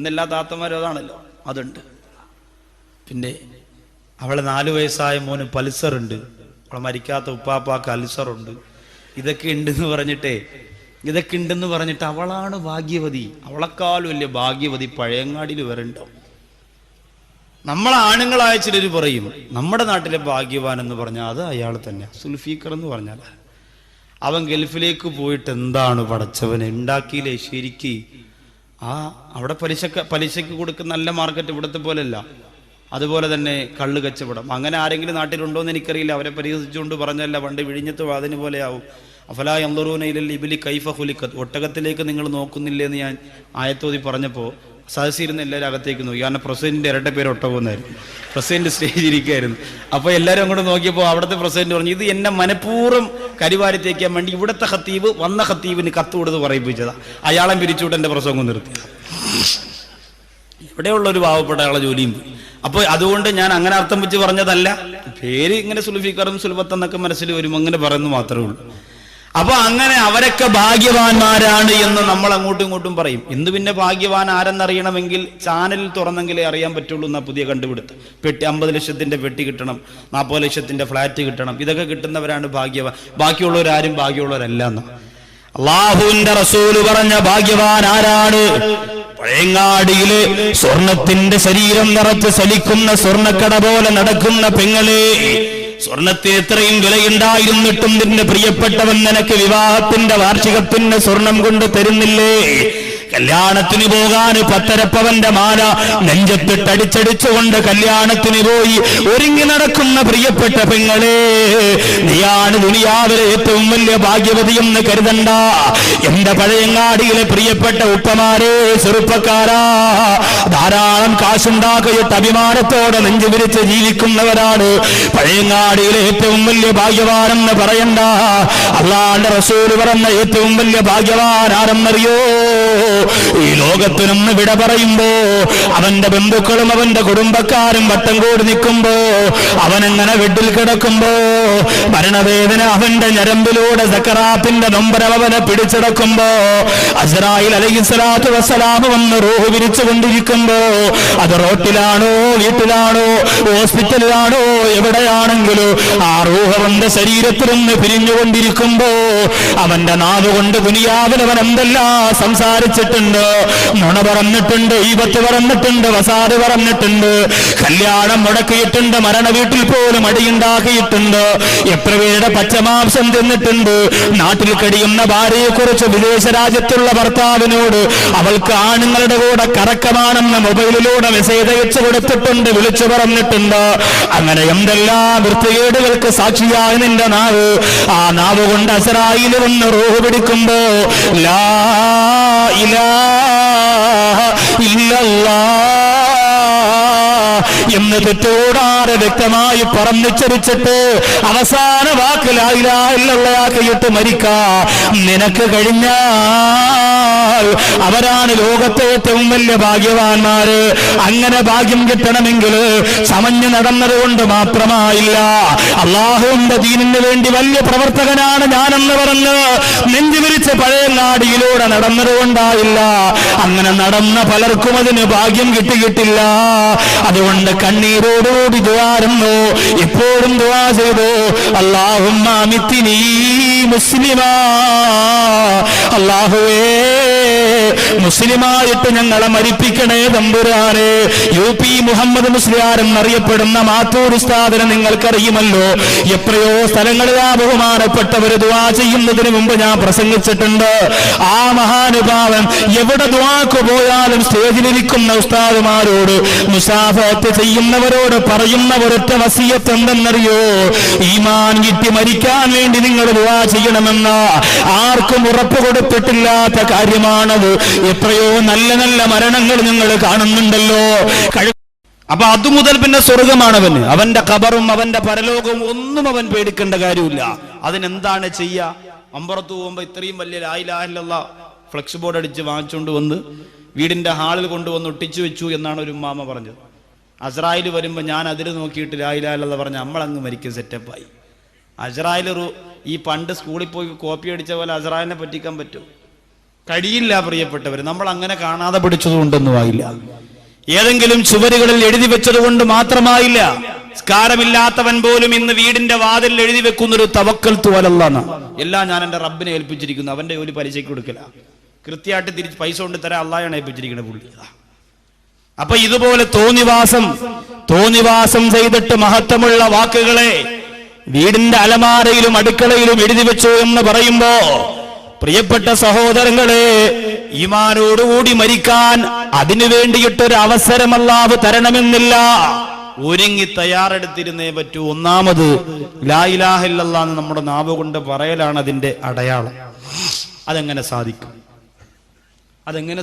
ഇന്നെല്ലാ താത്തമാരും അതാണല്ലോ, അതുണ്ട്. പിന്നെ അവളെ 4 വയസ്സായ മോന് പൾസറുണ്ട്, അവളെ മരിക്കാത്ത ഉപ്പാപ്പാക്ക് അൾസറുണ്ട്. ഇതൊക്കെ ഉണ്ടെന്ന് പറഞ്ഞിട്ട് അവളാണ് ഭാഗ്യവതി. അവളെക്കാളും വലിയ ഭാഗ്യവതി പഴയങ്ങാടിയിൽ വരണ്ടോ? നമ്മളെ ആണുങ്ങളായ ചിലർ പറയും നമ്മുടെ നാട്ടിലെ ഭാഗ്യവാൻ എന്ന് പറഞ്ഞാൽ അത് അയാൾ തന്നെ. സുൽഫീഖർ എന്ന് പറഞ്ഞാൽ അവൻ ഗൾഫിലേക്ക് പോയിട്ട് എന്താണ് പടച്ചവനെ ഉണ്ടാക്കിയില്ലേ ശരിക്ക്. അവിടെ പലിശക്ക് കൊടുക്കുന്ന നല്ല മാർക്കറ്റ് ഇവിടുത്തെ പോലെയല്ല. അതുപോലെ തന്നെ കള്ള് കച്ചവടം. അങ്ങനെ ആരെങ്കിലും നാട്ടിലുണ്ടോ എന്ന് എനിക്കറിയില്ല. അവരെ പരിഹസിച്ചുകൊണ്ട് പറഞ്ഞല്ല, പണ്ട് വിഴിഞ്ഞത്ത് വാതിന് പോലെയാവും. അഫലാ യൻദുറൂന ഇലൽ ഇബ്ലി കൈഫ ഖുലിഖത്, ഒട്ടകത്തിലേക്ക് നിങ്ങൾ നോക്കുന്നില്ലേ എന്ന് ഞാൻ ആയത്തോതി പറഞ്ഞപ്പോൾ സദസ്സിരുന്ന് എല്ലാവരും അകത്തേക്ക് നോക്കി. കാരണം പ്രസിഡന്റിന്റെ ഇരട്ട പേര് ഒട്ടകമെന്നായിരുന്നു. പ്രസിഡന്റ് സ്റ്റേജിലിരിക്കുകയായിരുന്നു. അപ്പോൾ എല്ലാവരും അങ്ങോട്ട് നോക്കിയപ്പോൾ അവിടുത്തെ പ്രസിഡന്റ് പറഞ്ഞു, ഇത് എന്നെ മനഃപൂർവ്വം കരിവാരി തേക്കാൻ വേണ്ടി ഇവിടുത്തെ ഖത്തീബ് വന്ന ഖത്തീബിന് കത്ത് കൊടുത്ത് പറയിപ്പിച്ചതാ. അയാളെ പിരിച്ചുവിട്ട് എൻ്റെ പ്രസംഗം നിർത്തി. ഇവിടെയുള്ളൊരു പാവപ്പെട്ട അയാളെ ജോലിയും പോയി. അപ്പോൾ അതുകൊണ്ട് ഞാൻ അങ്ങനെ അർത്ഥം വെച്ച് പറഞ്ഞതല്ല. പേര് ഇങ്ങനെ സുൽഫീഖറും സുൽഫത്തെന്നൊക്കെ മനസ്സിൽ വരും, അങ്ങനെ പറയുന്നു മാത്രമേ ഉള്ളൂ. അപ്പൊ അങ്ങനെ അവരൊക്കെ ഭാഗ്യവാന്മാരാണ് എന്ന് നമ്മൾ അങ്ങോട്ടും ഇങ്ങോട്ടും പറയും. ഇന്ന് പിന്നെ ഭാഗ്യവാൻ ആരെന്നറിയണമെങ്കിൽ ചാനലിൽ തുറന്നെങ്കിലേ അറിയാൻ പറ്റുള്ളൂ എന്നാ പുതിയ കണ്ടുപിടുത്തം. 50 ലക്ഷത്തിന്റെ പെട്ടി കിട്ടണം, 40 ലക്ഷത്തിന്റെ ഫ്ലാറ്റ് കിട്ടണം, ഇതൊക്കെ കിട്ടുന്നവരാണ് ഭാഗ്യവാൻ. ബാക്കിയുള്ളവരാരും ഭാഗ്യമുള്ളവരല്ല എന്ന് അല്ലാഹുവിന്റെ റസൂല് പറഞ്ഞ ഭാഗ്യവാൻ ആരാണ്? പഴയങ്ങാടിയില് സ്വർണത്തിന്റെ ശരീരം നിറച്ച് ചലിക്കുന്ന സ്വർണ്ണക്കട പോലെ നടക്കുന്ന പെങ്ങളെ, സ്വർണത്തിന് എത്രയും വിലയുണ്ടായിരുന്നിട്ടും നിന്റെ പ്രിയപ്പെട്ടവൻ നിനക്ക് വിവാഹത്തിന്റെ വാർഷികത്തിന് സ്വർണം കൊണ്ട് തരുന്നില്ലേ? കല്യാണത്തിന് പോകാൻ 10.5 പവന്റെ മാല നെഞ്ചത്തിട്ടടിച്ചടിച്ചുകൊണ്ട് കല്യാണത്തിന് പോയി ഒരുങ്ങി നടക്കുന്ന പ്രിയപ്പെട്ട പെങ്ങളെ, നീയാണ് ദുനിയാവിലെ ഏറ്റവും വലിയ ഭാഗ്യവതി എന്ന് കരുതണ്ട. എന്റെ പഴയങ്ങാടിയിലെ പ്രിയപ്പെട്ട ഉപ്പമാരെ, ചെറുപ്പക്കാരാ, ധാരാളം കാശുണ്ടാക്കിയിട്ട് അഭിമാനത്തോടെ നെഞ്ചു വിരിച്ച് ജീവിക്കുന്നവരാണ് പഴയങ്ങാടിയിലെ ഏറ്റവും വലിയ ഭാഗ്യവാനെന്ന് പറയണ്ട. അല്ലാഹുവിന്റെ റസൂൽ പറഞ്ഞ ഏറ്റവും വലിയ ഭാഗ്യവാൻ ആരെന്നറിയോ? ഈ ലോകത്തിനൊന്ന് വിട പറയുമ്പോ അവന്റെ ബന്ധുക്കളും അവന്റെ കുടുംബക്കാരും വട്ടം കൂടി നിൽക്കുമ്പോ, അവനെങ്ങനെ വീട്ടിൽ കിടക്കുമ്പോ മരണവേദന അവന്റെ ഞരമ്പിലൂടെ സക്കറാത്തിന്റെ നൊമ്പരം അവനെ പിടിച്ചെടുക്കുമ്പോ, അസ്റായിൽ അലൈഹിസ്സലാത്തു വസ്സലാം വന്ന് റൂഹ് വിരിച്ചുകൊണ്ടിരിക്കുമ്പോ, അത് റോട്ടിലാണോ വീട്ടിലാണോ ഹോസ്പിറ്റലിലാണോ എവിടെയാണെങ്കിലും ആ റൂഹ് അവന്റെ ശരീരത്തിൽ നിന്ന് പിരിഞ്ഞുകൊണ്ടിരിക്കുമ്പോ, അവന്റെ നാവ് കൊണ്ട് ദുനിയാവിൽ അവൻ എന്തെല്ലാം സംസാരിച്ചിട്ടുണ്ട്, നുണ പറഞ്ഞിട്ടുണ്ട്, ഈബത്ത് പറഞ്ഞിട്ടുണ്ട്, വസാദ് പറഞ്ഞിട്ടുണ്ട്, കല്യാണം മുടക്കിയിട്ടുണ്ട്, മരണ വീട്ടിൽ പോലും അടിയുണ്ടാക്കിയിട്ടുണ്ട്, എത്ര പേരുടെ പച്ചമാംസം തിന്നിട്ടുണ്ട്. നാട്ടിൽ കഴിയുന്ന ഭാര്യയെ കുറിച്ച് വിദേശ രാജ്യത്തുള്ള ഭർത്താവിനോട് അവൾക്ക് ആണുങ്ങളുടെ കൂടെ കറക്കമാണെന്ന് മൊബൈലിലൂടെ മെസ്സേജ് അയച്ചു കൊടുത്തിട്ടുണ്ട്, വിളിച്ചു പറഞ്ഞിട്ടുണ്ട്. അങ്ങനെ എന്തെല്ലാം വൃത്തികേടുകൾക്ക് സാക്ഷിയായ നിന്റെ നാവ്, ആ നാവ് കൊണ്ട് അസ്റായിൽ വന്ന് റൂഹ് പിടിക്കുമ്പോ ലാ ഇലാഹ ഇല്ലല്ലാഹ് എന്ന് തെറ്റോടാതെ വ്യക്തമായി പറഞ്ഞുച്ചരിച്ചിട്ട് അവസാന വാക്ക് ലാ ഇലാഹ ഇല്ലല്ലാഹ് മരിക്കാ നിനക്ക് കഴിഞ്ഞാൽ അവരാണ് ലോകത്തെ ഏറ്റവും വലിയ ഭാഗ്യവാന്മാര്. അങ്ങനെ ഭാഗ്യം കിട്ടണമെങ്കിൽ ചമഞ്ഞു നടന്നതുകൊണ്ട് മാത്രമായില്ല. അല്ലാഹുവിന്റെ ദീനിന് വേണ്ടി വലിയ പ്രവർത്തകനാണ് ഞാനെന്ന് പറഞ്ഞ് നെഞ്ചുവിരിച്ച് പഴയങ്ങാടിയിലൂടെ നടന്നതുകൊണ്ടായില്ല. അങ്ങനെ നടന്ന പലർക്കും അതിന് ഭാഗ്യം കിട്ടിയിട്ടില്ല. അതുകൊണ്ട് കണ്ണീരോടുകൂടി ദുആരുന്നു, ഇപ്പോഴും ദുആ ചെയ്തു, അല്ലാഹുമ്മ അമിത്നി മുസ്ലിമാ, അല്ലാഹുവേ മുസ്ലിമായിട്ട് ഞങ്ങളെ മരിപ്പിക്കണേ തമ്പുരാനെ. UP മുഹമ്മദ് മുസ്ലിയാർ എന്നറിയപ്പെടുന്ന മാത്തൂർ ഉസ്താദിനെ നിങ്ങൾക്കറിയുമല്ലോ. എത്രയോ സ്ഥലങ്ങളിൽ ആ ബഹുമാനപ്പെട്ടവർ ദുആ ചെയ്യുന്നതിന് മുമ്പ് ഞാൻ പ്രസംഗിച്ചിട്ടുണ്ട്. ആ മഹാനുഭാവൻ എവിടെ ദുആക്ക് പോയാലും സ്റ്റേജിലിരിക്കുന്ന ഉസ്താദുമാരോട്, മുസാഫത്ത് ചെയ്യുന്നവരോട് പറയുന്ന ഒരൊറ്റ വസിയത്ത് എന്തെന്നറിയോ? ഈമാൻ കിട്ടി മരിക്കാൻ വേണ്ടി നിങ്ങൾ ദുആ ചെയ്യണമെന്ന് ആർക്കും ഉറപ്പ് കൊടുത്തിട്ടില്ലാത്ത കാര്യമാണത്. എത്രയോ നല്ല നല്ല മരണങ്ങൾ നിങ്ങൾ കാണുന്നുണ്ടല്ലോ. അപ്പൊ അതുമുതൽ പിന്നെ സ്വർഗമാണവന്. അവന്റെ ഖബറും അവന്റെ പരലോകവും ഒന്നും അവൻ പേടിക്കേണ്ട കാര്യമില്ല. അതിനെന്താണ് ചെയ്യുക? അമ്പറത്ത് പോകുമ്പോ ഇത്രയും വലിയ ലാ ഇലാഹ ഇല്ലല്ലാഹ് ഫ്ലെക്സ് ബോർഡ് അടിച്ച് വാങ്ങിച്ചുകൊണ്ട് വന്ന് വീടിന്റെ ഹാളിൽ കൊണ്ടുവന്ന് ഒട്ടിച്ചു വെച്ചു എന്നാണ് ഒരു ഉമ്മാമ പറഞ്ഞത്. അസ്റായിൽ വരുമ്പോ ഞാൻ അതിൽ നോക്കിയിട്ട് ലാ ഇലാഹ ഇല്ലല്ലാഹ് പറഞ്ഞ നമ്മളങ്ങ് മരിക്കും, സെറ്റപ്പായി. അസ്റായിൽ ഈ പണ്ട് സ്കൂളിൽ പോയി കോപ്പി അടിച്ച പോലെ അസ്റായിലിനെ പറ്റിക്കാൻ പറ്റും? കഴിയില്ല പ്രിയപ്പെട്ടവർ. നമ്മൾ അങ്ങനെ കാണാതെ പിടിച്ചതുകൊണ്ടൊന്നും ആയില്ല. ഏതെങ്കിലും ചുവരുകളിൽ എഴുതി വെച്ചതുകൊണ്ട് മാത്രമായില്ല. സ്കാരമില്ലാത്തവൻ പോലും ഇന്ന് വീടിന്റെ വാതിൽ എഴുതി വെക്കുന്നൊരു തവക്കൽതു അലല്ലാഹ്, എല്ലാം ഞാൻ എന്റെ റബ്ബിനെ ഏൽപ്പിച്ചിരിക്കുന്നു, അവന്റെ ജോലി പലിശയ്ക്ക് കൊടുക്കല, കൃത്യമായിട്ട് തിരിച്ച് പൈസ കൊണ്ട് തരാൻ അള്ളാഹയാണ് ഏൽപ്പിച്ചിരിക്കുന്നത് പുള്ളി. അപ്പൊ ഇതുപോലെ തോന്നിവാസം ചെയ്തിട്ട് മഹത്വമുള്ള വാക്കുകളെ വീടിന്റെ അലമാരയിലും അടുക്കളയിലും എഴുതി വെച്ചു എന്ന് പറയുമ്പോ പ്രിയപ്പെട്ട സഹോദരങ്ങളെ, ഈമാനോടുകൂടി മരിക്കാൻ അതിനു വേണ്ടിയിട്ടൊരു അവസരം അല്ലാഹു തരണമെന്നില്ല. ഒരുങ്ങി തയ്യാറെടുത്തിരുന്നേ പറ്റൂ. ഒന്നാമത് ലാ ഇലാഹ ഇല്ലല്ലാഹ് എന്ന് നമ്മുടെ നാവ് കൊണ്ട് പറയലാണ് അതിന്റെ അടയാളം. അതെങ്ങനെ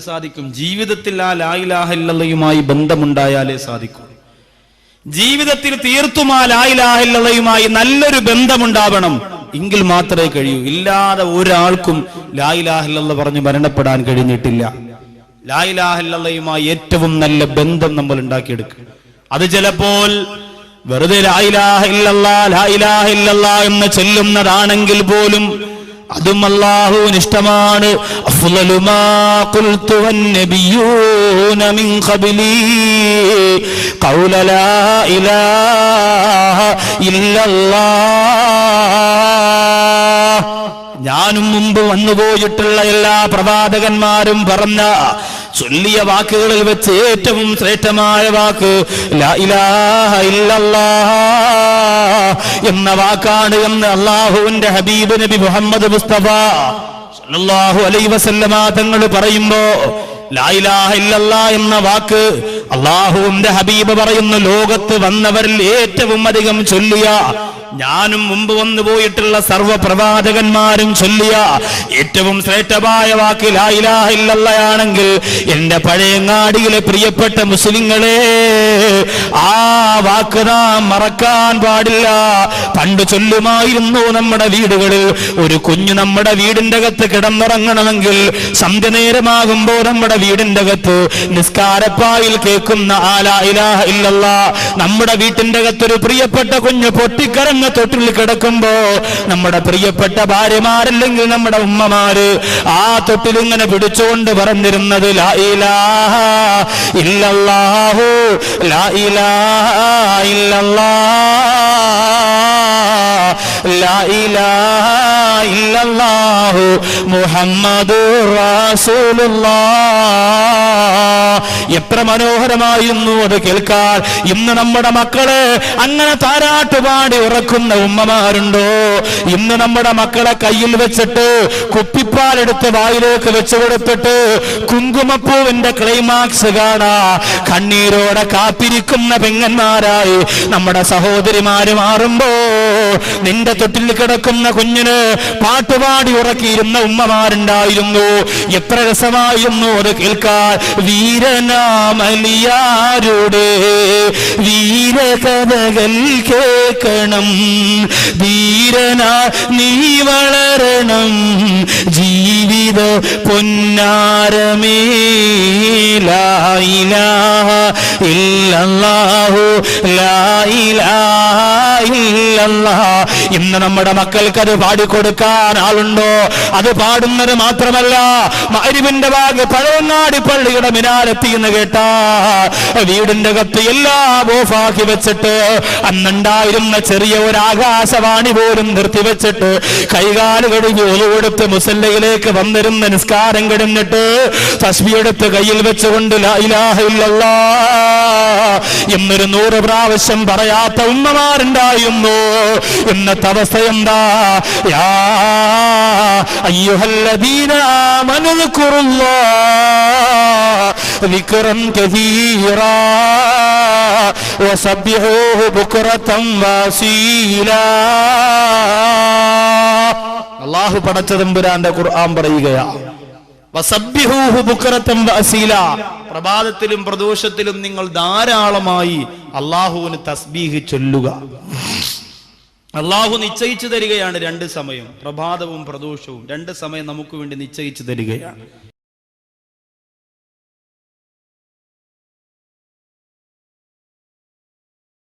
സാധിക്കും? ജീവിതത്തിൽ ആ ലാ ഇലാഹ ഇല്ലല്ലാഹുമായി ബന്ധമുണ്ടായാലേ സാധിക്കൂ. ജീവിതത്തിൽ തീർത്തും ആ ലാ ഇലാഹ ഇല്ലല്ലാഹുമായി നല്ലൊരു ബന്ധമുണ്ടാവണം, എങ്കിൽ മാത്രമേ കഴിയൂ. ഇല്ലാതെ ഒരാൾക്കും ലാ ഇലാഹ ഇല്ലല്ലാഹ് പറഞ്ഞ് മരണപ്പെടാൻ കഴിഞ്ഞിട്ടില്ല. ലാ ഇലാഹ ഇല്ലല്ലാഹുമായി ഏറ്റവും നല്ല ബന്ധം നമ്മൾ ഉണ്ടാക്കിയെടുക്കും. അത് ചിലപ്പോൾ വെറുതെ ലാ ഇലാഹ ഇല്ലല്ലാഹ് എന്ന് ചൊല്ലുന്നതാണെങ്കിൽ പോലും അതും അല്ലാഹുവിന് ഇഷ്ടമാണ്. അഫ്ളലു മാ ഖുൽതു വന്നബിയ്യൂന മിൻ ഖബ്ലി ഖൗല ലാ ഇലാഹ ഇല്ലല്ലാഹ്. ഞാനും മുമ്പ് വന്നുപോയിട്ടുള്ള എല്ലാ പ്രവാചകന്മാരും പറഞ്ഞ ചൊല്ലിയ വാക്കുകളിൽ വെച്ച് ഏറ്റവും ശ്രേഷ്ഠമായ വാക്ക് ലാ ഇലാഹ ഇല്ലല്ലാഹ് എന്ന വാക്കാണ് എന്ന് അല്ലാഹുവിന്റെ ഹബീബ് നബി മുഹമ്മദ് മുസ്തഫ സല്ലല്ലാഹു അലൈഹി വസല്ലമ തങ്ങൾ പറയുമ്പോ ലാ ഇലാഹ ഇല്ലല്ലാഹ് എന്ന വാക്ക് അല്ലാഹുവിന്റെ ഹബീബ് പറയുന്നു, ലോകത്ത് വന്നവരിൽ ഏറ്റവും അധികം ചൊല്ലിയ, ഞാനും മുമ്പ് വന്നു പോയിട്ടുള്ള സർവ്വ പ്രവാചകന്മാരും ചൊല്ലിയ ഏറ്റവും ശ്രേഷ്ഠമായ വാക്ക് ലാ ഇലാഹ ഇല്ലല്ലാഹ് ആണെങ്കിൽ എന്റെ പഴയങ്ങാടിയിലെ പ്രിയപ്പെട്ട മുസ്ലിങ്ങളെ, ആ വാക്ക് നാം മറക്കാൻ പാടില്ല. പണ്ട് ചൊല്ലുമായിരുന്നു നമ്മുടെ വീടുകളിൽ. ഒരു കുഞ്ഞു നമ്മുടെ വീടിന്റെ അകത്ത് കിടന്നുറങ്ങണമെങ്കിൽ സന്ധ്യ നേരമാകുമ്പോ നമ്മുടെ വീടിന്റെ അകത്ത് നിസ്കാരപ്പായിൽ കേൾക്കുന്ന ആ ലാ ഇലാഹ ഇല്ലല്ലാഹ്, നമ്മുടെ വീട്ടിന്റെ അകത്തൊരു പ്രിയപ്പെട്ട കുഞ്ഞ് പൊട്ടിക്കരങ്ങ തൊട്ടിൽ കിടക്കുമ്പോ നമ്മുടെ പ്രിയപ്പെട്ട ഭാര്യമാരല്ലെങ്കിൽ നമ്മുടെ ഉമ്മമാര് ആ തൊട്ടിൽ ഇങ്ങനെ പിടിച്ചുകൊണ്ട് പറഞ്ഞിരുന്നത് ലാ ഇലാഹ ഇല്ലല്ലാഹു ലാ ഇലാഹ ഇല്ലല്ലാഹ് ലാ ഇലാഹ ഇല്ലല്ലാഹു മുഹമ്മദുർ റസൂലുള്ളാഹ്. എത്ര മനോഹരമായിരുന്നു അത് കേൾക്കാൻ. ഇന്ന് നമ്മുടെ മക്കളെ അങ്ങനെ താരാട്ടുപാടി ഉറക്കുന്ന ഉമ്മമാരുണ്ടോ? ഇന്ന് നമ്മുടെ മക്കളെ കയ്യിൽ വെച്ചിട്ട് കുപ്പിപ്പാലെടുത്ത് വായിലേക്ക് വെച്ചു കൊടുത്തിട്ട് കുങ്കുമപ്പൂവിന്റെ ക്ലൈമാക്സ് കാണാ കണ്ണീരോടെ കാത്തിരിക്കുന്ന പെങ്ങന്മാരായി നമ്മുടെ സഹോദരിമാര് മാറുമ്പോ, നിന്റെ തൊട്ടിൽ കിടക്കുന്ന കുഞ്ഞിന് പാട്ടുപാടി ഉറക്കിയിരുന്ന ഉമ്മമാരുണ്ടായിരുന്നു. എത്ര രസമായിരുന്നു അത് കേൾക്കാൻ. വീരനാമലിയാരുടെ വീരകഥകൾ കേൾക്കണം, വീരനാ നീ വളരണം, ജീവിത പൊന്നാരമേ ലാ ഇലാഹ ഇല്ലല്ലാഹു ലാ ഇലാഹ ഇല്ലല്ലാഹ്. ഇന്ന് നമ്മുടെ മക്കൾക്ക് അത് പാടിക്കൊടുക്കാൻ ആളുണ്ടോ? അത് പാടുന്നത് മാത്രമല്ല, മഗ്‌രിബിന്റെ ഭാഗ പഴവങ്ങാടി പള്ളിയുടെ മിനാരത്തി എന്ന് കേട്ടാ വീടിന്റെ അകത്ത് എല്ലാം ഓഫാക്കി വെച്ചിട്ട് അന്നുണ്ടായിരുന്ന ചെറിയ ഒരു ആകാശവാണി പോലും നിർത്തിവെച്ചിട്ട് കൈകാല് കഴുകി ഒലുകൊടുത്ത് മുസല്ലയിലേക്ക് വന്നിരുന്ന നിസ്കാരം കിടന്നിട്ട് തസ്ബീഹെടുത്ത് കയ്യിൽ വെച്ചുകൊണ്ട് ലാ ഇലാഹ ഇല്ലല്ലാഹ് എന്നൊരു 100 പ്രാവശ്യം പറയാത്ത ഉമ്മമാരുണ്ടായിരുന്നു. ഇന്നത്തെ അവസ്ഥ എന്താ? യാ അയ്യുഹല്ലദീന ആമനു ദിക്റുല്ലാഹ് ദിക്റൻ കസീറാ വസബ്ബിഹൂഹു ബുക്റതൻ വഅസീലാ. അല്ലാഹു പടച്ചതമ്പുരാന്റെ ഖുർആൻ പറയുകയാണ്, വസബ്ബിഹൂഹു ബുക്റതൻ വഅസീലാ. പ്രഭാതത്തിലും പ്രദോഷത്തിലും നിങ്ങൾ ധാരാളമായി അല്ലാഹുവിന് തസ്ബീഹ് ചൊല്ലുക. അല്ലാഹു നിശ്ചയിച്ചു തരികയാണ് 2 സമയം, പ്രഭാതവും പ്രദോഷവും 2 സമയം നമുക്ക് വേണ്ടി നിശ്ചയിച്ചു തരികയാണ്.